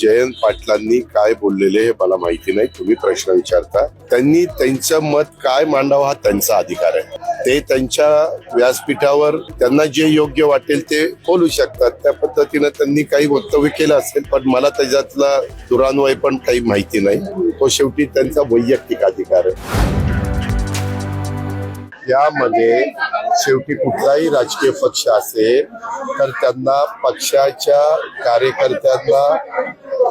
जयंत पाटलांनी काय बोललेले हे मला माहिती नाही. तुम्ही प्रश्न विचारता. त्यांनी त्यांचं मत काय मांडावं हा त्यांचा अधिकार आहे. ते त्यांच्या व्यासपीठावर त्यांना जे योग्य वाटेल ते बोलू शकतात. त्या पद्धतीनं त्यांनी काही वक्तव्य केलं असेल, पण मला त्याच्यातला दुरान्वय पण काही माहिती नाही. तो शेवटी त्यांचा वैयक्तिक अधिकार आहे. यामध्ये शेवटी कुठलाही राजकीय पक्ष असेल तर त्यांना पक्षाच्या कार्यकर्त्यांना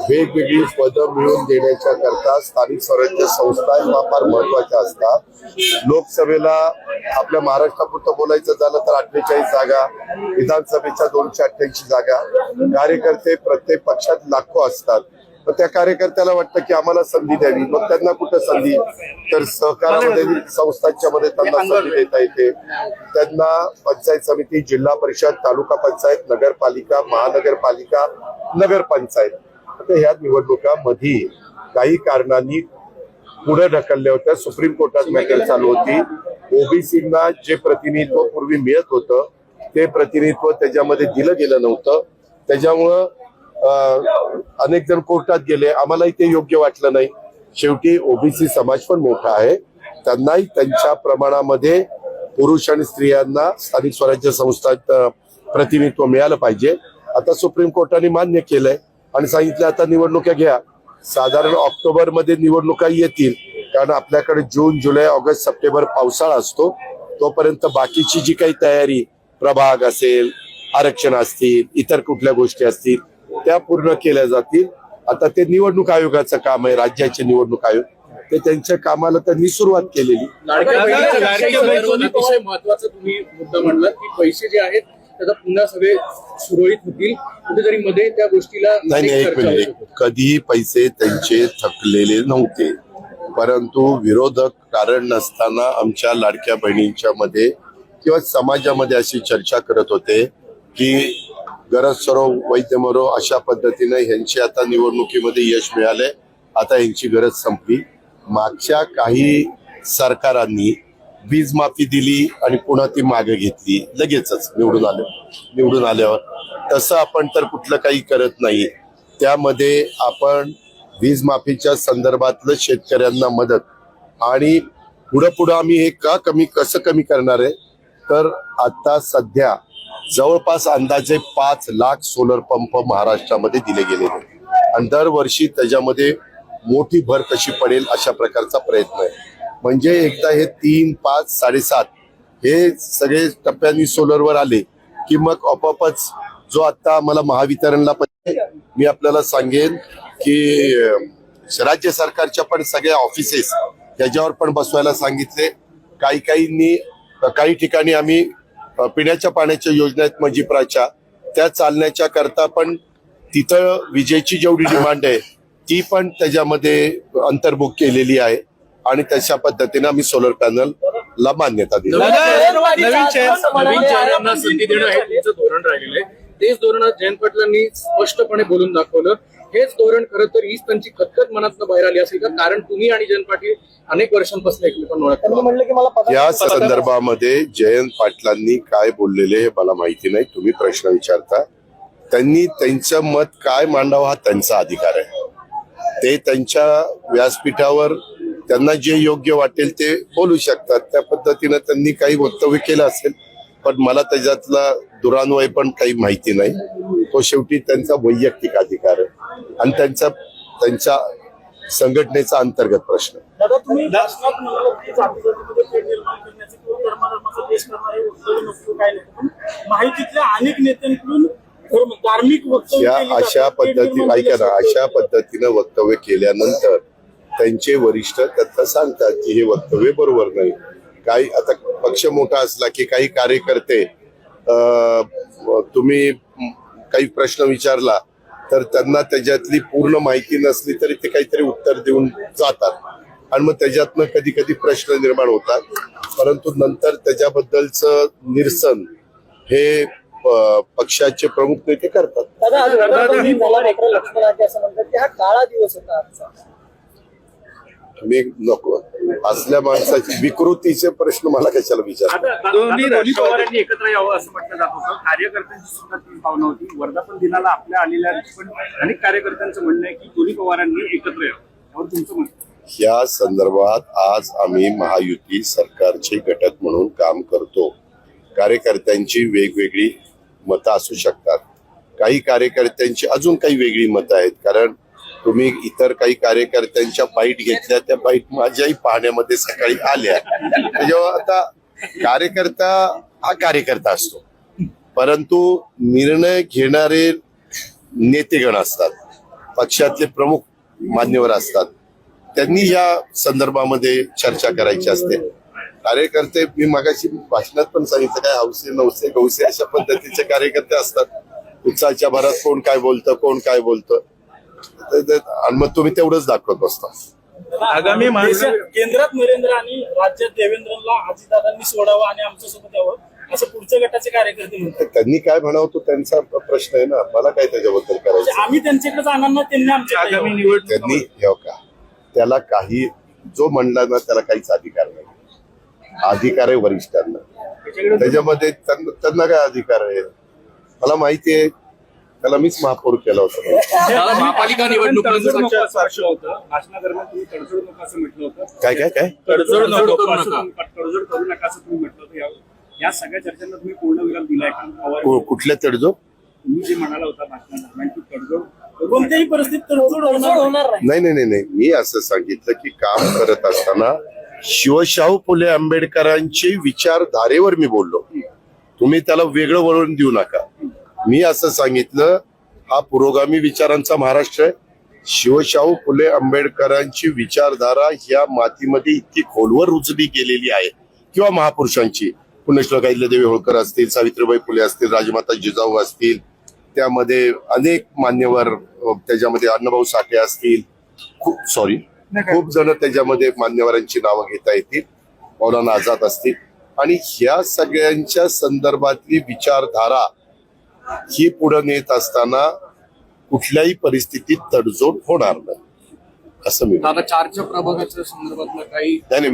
वेगवेगळी पदं मिळवून देण्याच्या करता स्थानिक स्वराज्य संस्था ह्या फार महत्वाच्या असतात. लोकसभेला आपल्या महाराष्ट्रापुरतं बोलायचं झालं तर 48 जागा, विधानसभेच्या 288 जागा. कार्यकर्ते प्रत्येक पक्षात लाखो असतात. तर त्या कार्यकर्त्याला वाटतं की आम्हाला संधी द्यावी, मग त्यांना कुठं संधी, तर सहकारामध्ये संस्थांच्या मध्ये त्यांना संधी देता येते. त्यांना पंचायत समिती, जिल्हा परिषद, तालुका पंचायत, नगरपालिका, महानगरपालिका, नगरपंचायत, तर ह्या निवडणुकांमध्ये काही कारणांनी पुढे ढकलल्या होत्या. सुप्रीम कोर्टात मॅटर चालू होती. ओबीसींना जे प्रतिनिधित्व पूर्वी मिळत होतं ते प्रतिनिधित्व त्याच्यामध्ये दिलं गेलं नव्हतं. त्याच्यामुळं अनेक जण कोर्टात गेले. आम्हालाही ते योग्य वाटलं नाही. शेवटी ओबीसी समाज पण मोठा आहे, त्यांनाही त्यांच्या प्रमाणामध्ये पुरुष आणि स्त्रियांना स्थानिक स्वराज्य संस्थांत प्रतिनिधित्व मिळालं पाहिजे. आता सुप्रीम कोर्टाने मान्य केलंय आणि सांगितलं आता निवडणुका घ्या. साधारण ऑक्टोबर मध्ये निवडणुका येतील, कारण आपल्याकडे जून, जुलै, ऑगस्ट, सप्टेंबर पावसाळा असतो. तोपर्यंत बाकीची जी काही तयारी, प्रभाग असेल, आरक्षण असतील, इतर कुठल्या गोष्टी असतील त्या पूर्ण केल्या जातील. आता ते निवडणूक आयोगाचं काम आहे, राज्याचे निवडणूक आयोग, ते त्यांच्या कामाला त्यांनी सुरुवात केलेली. अतिशय महत्वाचा तुम्ही मुद्दा म्हणलात की पैसे जे आहेत त्याचा पुन्हा सगळे सुरळीत होतील. कुठेतरी मध्ये त्या गोष्टीला नाही, एक मिनिट. कधीही पैसे त्यांचे थकलेले नव्हते, परंतु विरोधक कारण नसताना आमच्या लाडक्या बहिणींच्या मध्ये किंवा समाजामध्ये अशी चर्चा करत होते की गरज सरो वैद्य मरो, अशा पद्धतीने ह्यांची आता निवडणुकीमध्ये यश मिळाले, आता ह्यांची गरज संपली. मागच्या काही सरकारांनी वीज माफी दिली आणि पुन्हा ती मागे घेतली लगेचच निवडून आल्यावर. तसं आपण तर कुठलं काही करत नाही. त्यामध्ये आपण वीज माफीच्या संदर्भातलं शेतकऱ्यांना मदत आणि पुढं आम्ही हे कसं कमी करणार आहे, तर आता सध्या जवळपास अंदाजे 5 लाख सोलर पंप महाराष्ट्रामध्ये दिले गेले आणि दरवर्षी त्याच्यामध्ये मोठी भर कशी पडेल अशा प्रकारचा प्रयत्न आहे. म्हणजे एकदा हे 3, 5, 7.5 हे सगळे टप्प्यांनी सोलरवर आले की मग आपोआपच जो आता आम्हाला महावितरणला मी आपल्याला सांगेन की राज्य सरकारच्या पण सगळ्या ऑफिसेस त्याच्यावर पण बसवायला सांगितले. काही ठिकाणी आम्ही पिण्याच्या पाण्याच्या योजना आहेत मजिप्राच्या, त्या चालण्याच्या करता पण तिथं विजेची जेवढी डिमांड आहे ती पण त्याच्यामध्ये अंतर्भुक्त केलेली आहे आणि तशा पद्धतीने आम्ही सोलर पॅनलला मान्यता दिली. नवीन चेहऱ्यांना संधी देणं हे तुमचं धोरण राहिलेलं आहे. तेच धोरण जयंत पाटलांनी स्पष्टपणे बोलून दाखवलं. हेच धोरण खरं तर हीच त्यांची खतखत मनातनं बाहेर आली असेल का? कारण तुम्ही आणि जयंत पाटील अनेक वर्षांपासून एकमेकांना ओळखता. या संदर्भामध्ये जयंत पाटलांनी काय बोललेले हे मला माहिती नाही. तुम्ही प्रश्न विचारता. त्यांनी त्यांचं मत काय मांडावं हा त्यांचा अधिकार आहे. ते त्यांच्या व्यासपीठावर त्यांना जे योग्य वाटेल ते बोलू शकतात. त्या पद्धतीनं त्यांनी काही वक्तव्य केलं असेल, पण मला त्याच्यातला दुरान्वय पण काही माहिती नाही. तो शेवटी त्यांचा वैयक्तिक अधिकार आहे आणि त्यांच्या संघटनेचा अंतर्गत प्रश्न. दादा, तुम्ही भाषणात म्हणालात की जातीजातीमध्ये तेढ निर्माण करण्याचे किंवा धर्माधर्माचा देश करणारे वक्तव्य नसतो, काय नाही. माहितीतल्या अनेक नेत्यांकडून धार्मिक वक्तव्य अशा पद्धतीनं वक्तव्य केल्यानंतर त्यांचे वरिष्ठ त्यांना सांगतात की हे वक्तव्य बरोबर नाही. काही आता पक्ष मोठा असला की काही कार्यकर्ते तुम्ही काही प्रश्न विचारला तर त्यांना त्याच्यातली पूर्ण माहिती नसली तरी ते काहीतरी उत्तर देऊन जातात आणि मग त्याच्यातनं कधी कधी प्रश्न निर्माण होतात, परंतु नंतर त्याच्याबद्दलचं निरसन हे पक्षाचे प्रमुख नेते करतात. लक्ष्मण असं म्हणतात की हा काळा दिवस होता आजचा. मी नको असल्या माणसाची विकृतीचे प्रश्न मला कशाला विचार आता दोन्ही पवारांनी एकत्र यावं असं म्हटलं जात होतं. कार्यकर्त्यांची सुद्धा ती भावना होती. वर्धापन दिनाला आपल्या आलेल्या पण अनेक कार्यकर्त्यांचं म्हणणं आहे की दोन्ही पवारांनी एकत्र यावं. त्यावर तुमचं म्हणणं? या संदर्भात आज आम्ही महायुती सरकारचे घटक म्हणून काम करतो. कार्यकर्त्यांची वेगवेगळी मतं असू शकतात. काही कार्यकर्त्यांची अजून काही वेगळी मतं आहेत. कारण तुम्ही इतर काही कार्यकर्त्यांच्या बाईट घेतल्या, त्या बाईट माझ्याही पाहण्यामध्ये सकाळी आल्या. जेव्हा आता कार्यकर्ता हा कार्यकर्ता असतो, परंतु निर्णय घेणारे नेतेगण असतात, पक्षातले प्रमुख मान्यवर असतात, त्यांनी या संदर्भामध्ये चर्चा करायची असते. कार्यकर्ते मी मगाशी भाषणात पण सांगितलं, काय हौसे नवसे गौसे अशा पद्धतीचे कार्यकर्ते असतात. उत्साहाच्या भरात कोण काय बोलतं, कोण काय बोलतं, आणि मग तुम्ही तेवढंच दाखवत बसता. आगामी केंद्रात नरेंद्र आणि राज्यात देवेंद्रला अजितदादांनी सोडावं आणि आमच्यासोबत यावं असं पुढच्या गटाचे कार्यकर्ते म्हणतात. त्यांनी काय म्हणावं तो त्यांचा प्रश्न आहे ना, मला काय त्याच्याबद्दल करायचं. आम्ही त्यांच्याकडे जाणार ना, त्यांनी आमच्याकडे आगामी यावं. निवडणूक त्यांनी हे का त्याला काही जो म्हणला ना त्याला काहीच अधिकार नाही. अधिकार आहे वरिष्ठांना, त्याच्यामध्ये त्यांना काय अधिकार आहे मला माहिती आहे. त्याला मीच महापौर केला होता. महापालिका निवडणुकीचं भाषणादरम्यान तुम्ही तडजोड नका असं म्हटलं होतं. काय काय काय तडजोड तडजोड नको करू असं नका. तडजोड करू नका असं तुम्ही म्हटलं होतं. या सगळ्या चर्चांना तुम्ही पूर्ण विराम दिलाय का? पवार कुठल्या तडजोड? तुम्ही जे म्हणाला होता भाषणादरम्यान की तडजोड कोणत्याही परिस्थितीत तडजोड होणार नाही. नाही मी असं सांगितलं की काम करत असताना शिवशाहू फुले आंबेडकरांची विचारधारेवर मी बोललो. तुम्ही त्याला वेगळं वळण देऊ नका. मी असं सांगितलं हा पुरोगामी विचारांचा महाराष्ट्र आहे. शिवशाहू फुले आंबेडकरांची विचारधारा ह्या मातीमध्ये इतकी खोलवर रुजली गेलेली आहे, किंवा महापुरुषांची पुण्यश्लोक अहिल्यादेवी होळकर असतील, सावित्रीबाई फुले असतील, राजमाता जिजाऊ असतील, त्यामध्ये अनेक मान्यवर, त्याच्यामध्ये अण्णाभाऊ साठे असतील, खूप जण त्याच्यामध्ये मान्यवरांची नावं घेता येतील, मौलाना आझाद असतील, आणि ह्या सगळ्यांच्या संदर्भातली विचारधारा ही पुढे नेत असताना कुठल्याही परिस्थितीत तडजोड होणार नाही असं मी दादा 4च्या प्रभागाच्या संदर्भातलं काही नाही.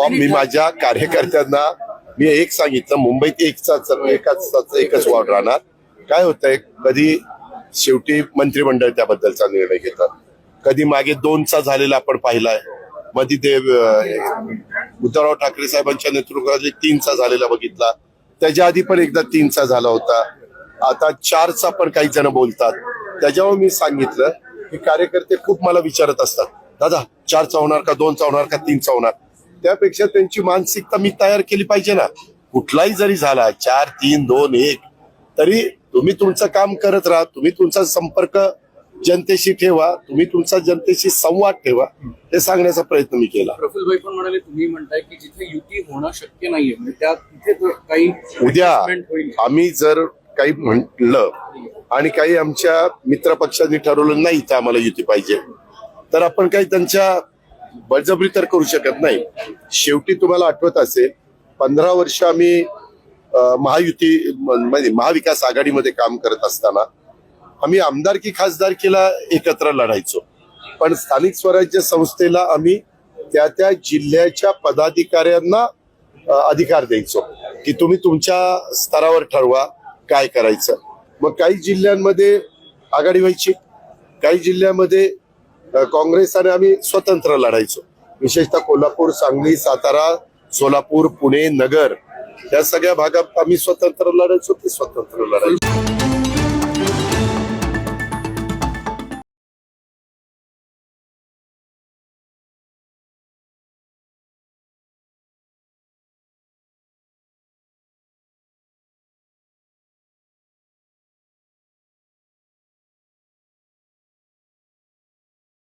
मी माझ्या कार्यकर्त्यांना मी एक सांगितलं, मुंबईत एकच वॉर्ड राहणार. काय होतंय, कधी शेवटी मंत्रिमंडळ त्याबद्दलचा निर्णय घेतात, कधी मागे 2चा झालेला आपण पाहिलाय, मध्ये ते उद्धवराव ठाकरे साहेबांच्या नेतृत्वाखाली 3चा झालेला बघितला, त्याच्या आधी पण एकदा 3चा झाला होता, आता 4चा पण काही जण बोलतात. त्याच्यावर मी सांगितलं की कार्यकर्ते खूप मला विचारत असतात, दादा 4चा होणार का, 2चा होणार का, 3चा होणार. त्यापेक्षा त्यांची मानसिकता मी तयार केली पाहिजे ना. कुठलाही जरी झाला 4, 3, 2, 1 तरी तुम्ही तुमचं काम करत राहा. तुम्ही तुमचा संपर्क जनतेशी ठेवा, तुम्ही तुमचा जनतेशी संवाद ठेवा, हे सांगण्याचा प्रयत्न मी केला. प्रफुल्लभाई पण म्हणाले, तुम्ही म्हणताय की जिथे युती होणं शक्य नाहीये, म्हणजे त्या तिथे काही उद्या adjustment होईल. आम्ही जर काही म्हटलं आणि काही आमच्या मित्रपक्षांनी ठरवलं नाही तर आम्हाला युती पाहिजे, तर आपण काही त्यांच्या बळजबरी तर करू शकत नाही. शेवटी तुम्हाला आठवत असेल 15 वर्ष आम्ही महायुती म्हणजे महाविकास आघाडीमध्ये काम करत असताना आम्ही आमदारकी खासदारकीला एकत्र लढायचो, पण स्थानिक स्वराज्य संस्थेला आम्ही त्या जिल्ह्याच्या पदाधिकाऱ्यांना अधिकार द्यायचो की तुम्ही तुमच्या स्तरावर ठरवा काय करायचं. मग काही जिल्ह्यांमध्ये आघाडी व्हायची, काही जिल्ह्यामध्ये काँग्रेस आणि आम्ही स्वतंत्र लढायचो. विशेषतः कोल्हापूर, सांगली, सातारा, सोलापूर, पुणे, नगर या सगळ्या भागात आम्ही स्वतंत्र लढायचो, ते स्वतंत्र लढायचो.